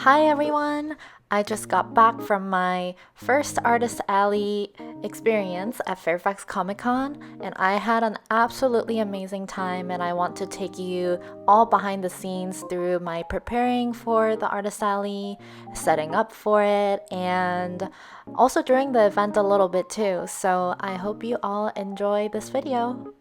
Hi everyone! I just got back from my first Artist Alley experience at Fairfax Comic Con, and I had an absolutely amazing time. And I want to take you all behind the scenes through my preparing for the Artist Alley, setting up for it, and also during the event a little bit too. So I hope you all enjoy this video.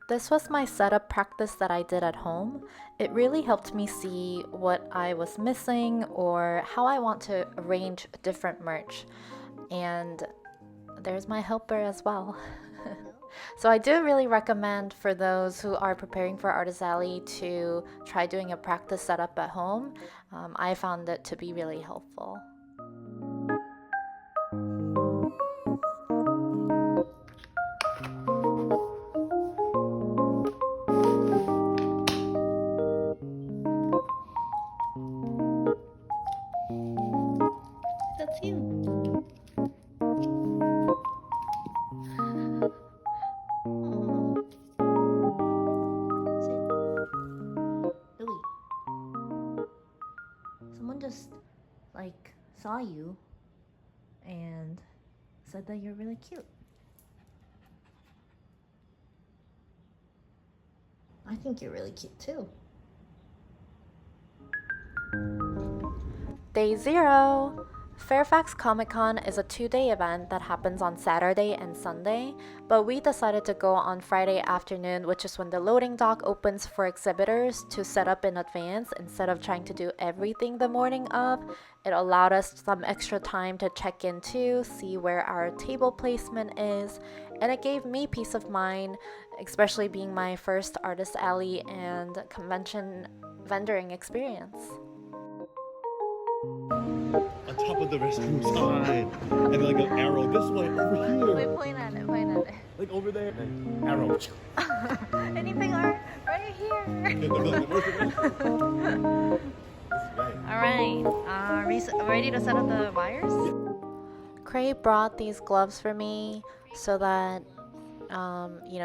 This was my setup practice that I did at home. It really helped me see what I was missing or how I want to arrange different merch. And there's my helper as well. So I do really recommend for those who are preparing for Artist Alley to try doing a practice setup at home. I found it to be really helpful. That's you. Louis, someone just saw you and said that you're really cute. I think you're really cute too. Day 0! Fairfax Comic Con is a 2-day event that happens on Saturday and Sunday, but we decided to go on Friday afternoon, which is when the loading dock opens for exhibitors to set up in advance instead of trying to do everything the morning of. It allowed us some extra time to check in too, see where our table placement is, and it gave me peace of mind, especially being my first Artist Alley and convention vendoring experience. On top of the restroom sign, and then like an arrow this way, over here. Wait, point at it, point at it. Like over there, and arrow. Anything right here. Alright, are we ready to set up the wires? Cray brought these gloves for me so that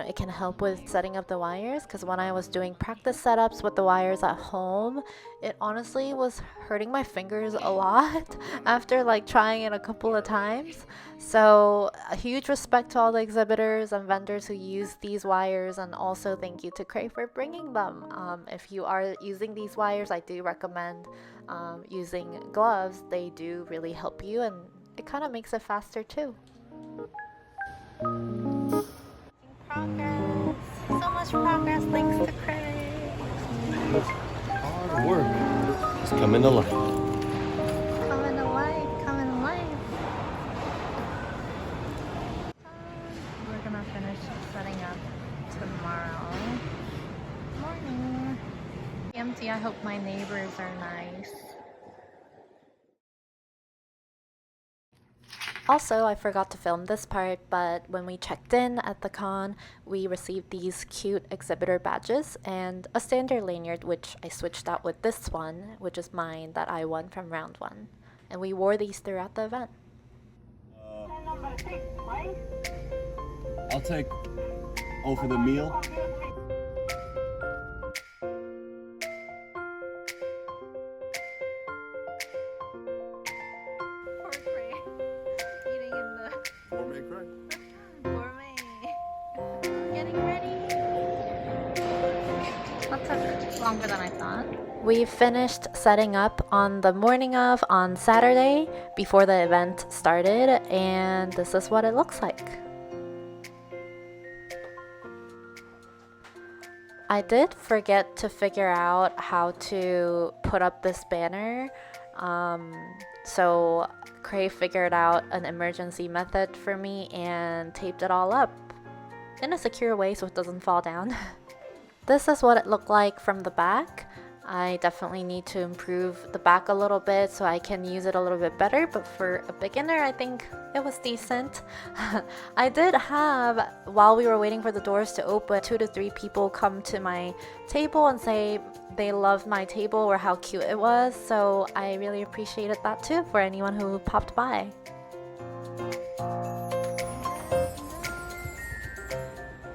it can help with setting up the wires, because when I was doing practice setups with the wires at home, it honestly was hurting my fingers a lot after trying it a couple of times. So a huge respect to all the exhibitors and vendors who use these wires, and also thank you to Cray for bringing them. If you are using these wires, I do recommend using gloves. They do really help you, and it kind of makes it faster too. Progress. So much progress thanks to Craig. Hard work. It's coming to life. Coming to life, coming to life. We're gonna finish setting up tomorrow morning. Empty. I hope my neighbors are nice. Also, I forgot to film this part, but when we checked in at the con, we received these cute exhibitor badges and a standard lanyard, which I switched out with this one, which is mine, that I won from round 1. And we wore these throughout the event. I'll take O for the meal. Longer than I thought. We finished setting up on the morning of on Saturday before the event started, and this is what it looks like. I did forget to figure out how to put up this banner, so Cray figured out an emergency method for me and taped it all up in a secure way so it doesn't fall down. This is what it looked like from the back. I definitely need to improve the back a little bit so I can use it a little bit better, but for a beginner, I think it was decent. I did have, while we were waiting for the doors to open, 2 to 3 people come to my table and say they loved my table or how cute it was, so I really appreciated that too for anyone who popped by.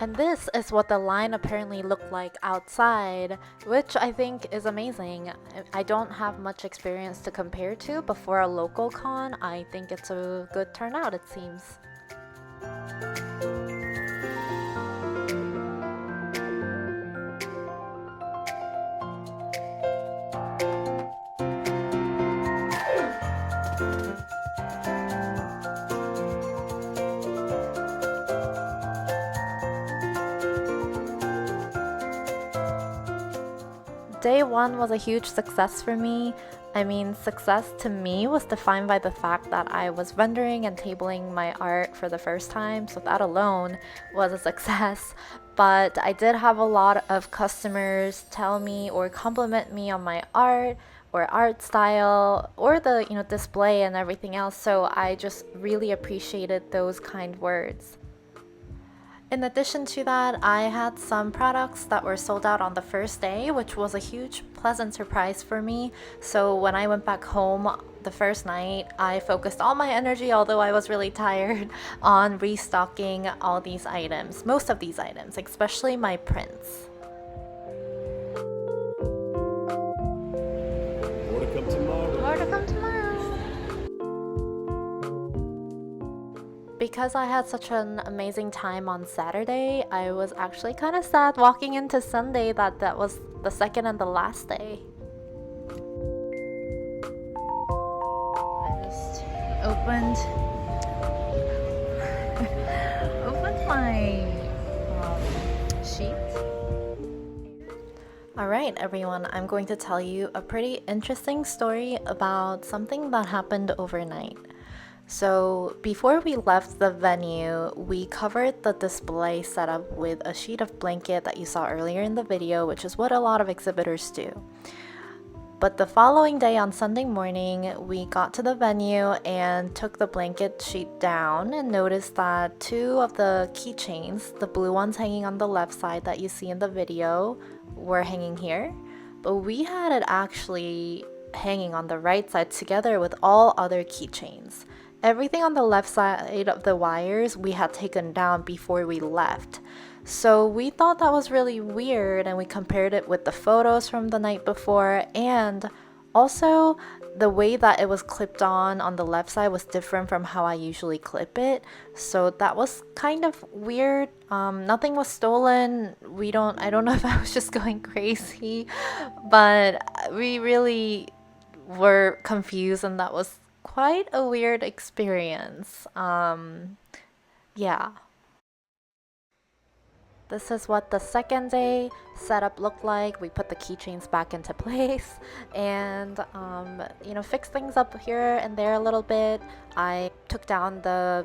And this is what the line apparently looked like outside, which I think is amazing. I don't have much experience to compare to, but for a local con, I think it's a good turnout, it seems. Day one was a huge success for me. I mean, success to me was defined by the fact that I was rendering and tabling my art for the first time, so that alone was a success. But I did have a lot of customers tell me or compliment me on my art or art style or the display and everything else, so I just really appreciated those kind words. In addition to that, I had some products that were sold out on the first day, which was a huge pleasant surprise for me. So when I went back home the first night, I focused all my energy, although I was really tired, on restocking all these items, most of these items, especially my prints. More to come tomorrow. More to come tomorrow. Because I had such an amazing time on Saturday, I was actually kind of sad walking into Sunday that was the second and the last day. I just opened my sheet. Alright everyone, I'm going to tell you a pretty interesting story about something that happened overnight. So before we left the venue, we covered the display setup with a sheet of blanket that you saw earlier in the video, which is what a lot of exhibitors do. But the following day on Sunday morning, we got to the venue and took the blanket sheet down and noticed that 2 of the keychains, the blue ones hanging on the left side that you see in the video, were hanging here. But we had it actually hanging on the right side together with all other keychains. Everything on the left side of the wires we had taken down before we left. So we thought that was really weird, and we compared it with the photos from the night before, and also the way that it was clipped on the left side was different from how I usually clip it. So that was kind of weird. Nothing was stolen. I don't know if I was just going crazy, but we really were confused, and that was quite a weird experience. Yeah. This is what the second day setup looked like. We put the keychains back into place and fixed things up here and there a little bit. I took down the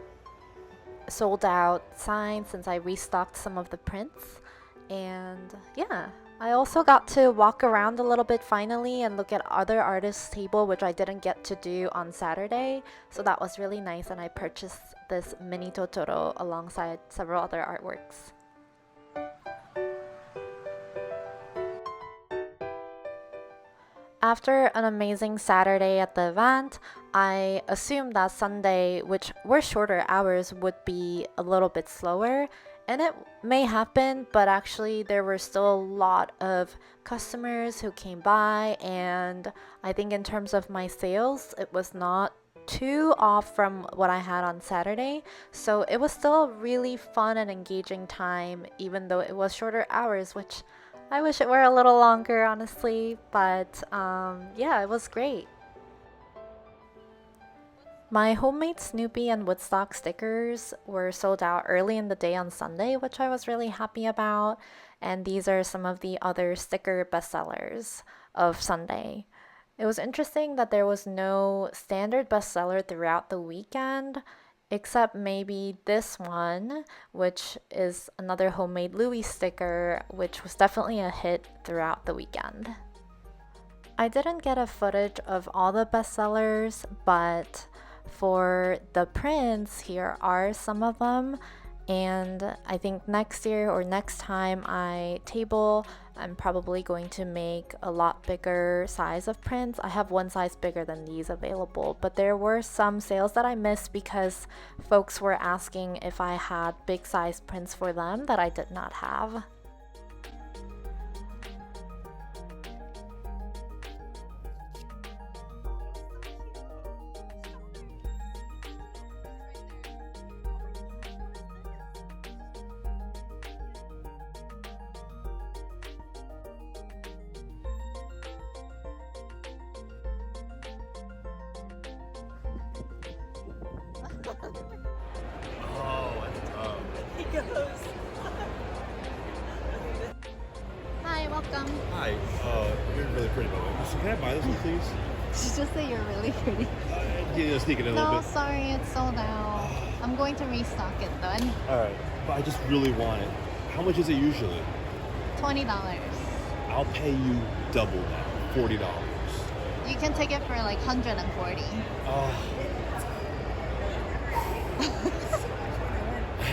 sold out sign since I restocked some of the prints, and yeah. I also got to walk around a little bit finally and look at other artists' table, which I didn't get to do on Saturday, so that was really nice, and I purchased this mini Totoro alongside several other artworks. After an amazing Saturday at the event, I assumed that Sunday, which were shorter hours, would be a little bit slower. And it may happen, but actually there were still a lot of customers who came by, and I think in terms of my sales, it was not too off from what I had on Saturday. So it was still a really fun and engaging time, even though it was shorter hours, which I wish it were a little longer, honestly, but yeah, it was great. My homemade Snoopy and Woodstock stickers were sold out early in the day on Sunday, which I was really happy about. And these are some of the other sticker bestsellers of Sunday. It was interesting that there was no standard bestseller throughout the weekend, except maybe this one, which is another homemade Louis sticker, which was definitely a hit throughout the weekend. I didn't get a footage of all the bestsellers, but for the prints, here are some of them. And I think next year or next time I table, I'm probably going to make a lot bigger size of prints. I have one size bigger than these available, but there were some sales that I missed because folks were asking if I had big size prints for them that I did not have. Oh, that's tough. He goes. Hi, welcome. Hi, you're really pretty, by the way. So can I buy this one, please? Did you just say you're really pretty? Yeah, sneak it in a little No, bit. sorry, it's sold out. I'm going to restock it then. All right, but I just really want it. How much is it usually? $20. I'll pay you double that, $40. You can take it for like 140. Oh.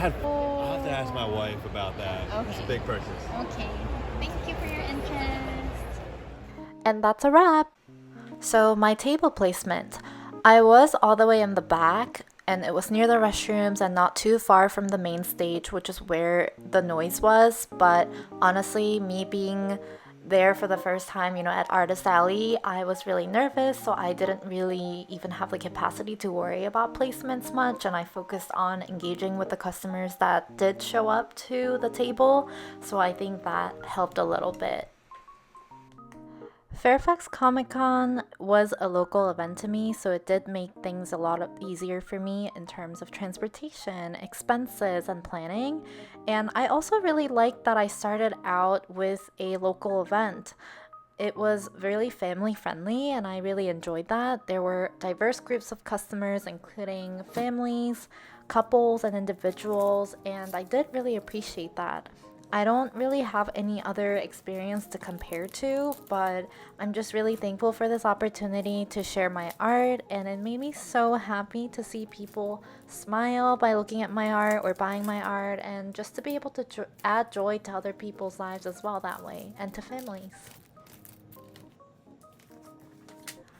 I'll have to ask my wife about that. It's a Okay. big purchase. Okay. Thank you for your interest. And that's a wrap. So my table placement. I was all the way in the back and it was near the restrooms and not too far from the main stage, which is where the noise was. But honestly, me being there for the first time, at Artist Alley, I was really nervous, so I didn't really even have the capacity to worry about placements much, and I focused on engaging with the customers that did show up to the table, so I think that helped a little bit. Fairfax Comic Con was a local event to me, so it did make things a lot easier for me in terms of transportation, expenses, and planning. And I also really liked that I started out with a local event. It was really family friendly, and I really enjoyed that. There were diverse groups of customers, including families, couples, and individuals, and I did really appreciate that. I don't really have any other experience to compare to, but I'm just really thankful for this opportunity to share my art, and it made me so happy to see people smile by looking at my art or buying my art, and just to be able to add joy to other people's lives as well that way, and to families.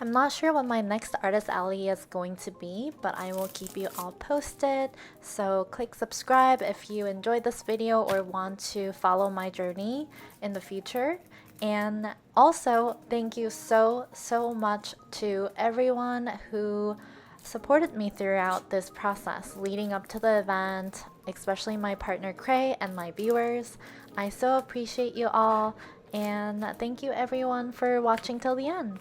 I'm not sure what my next Artist Alley is going to be, but I will keep you all posted. So click subscribe if you enjoyed this video or want to follow my journey in the future. And also, thank you so much to everyone who supported me throughout this process leading up to the event, especially my partner Cray and my viewers. I so appreciate you all, and thank you everyone for watching till the end.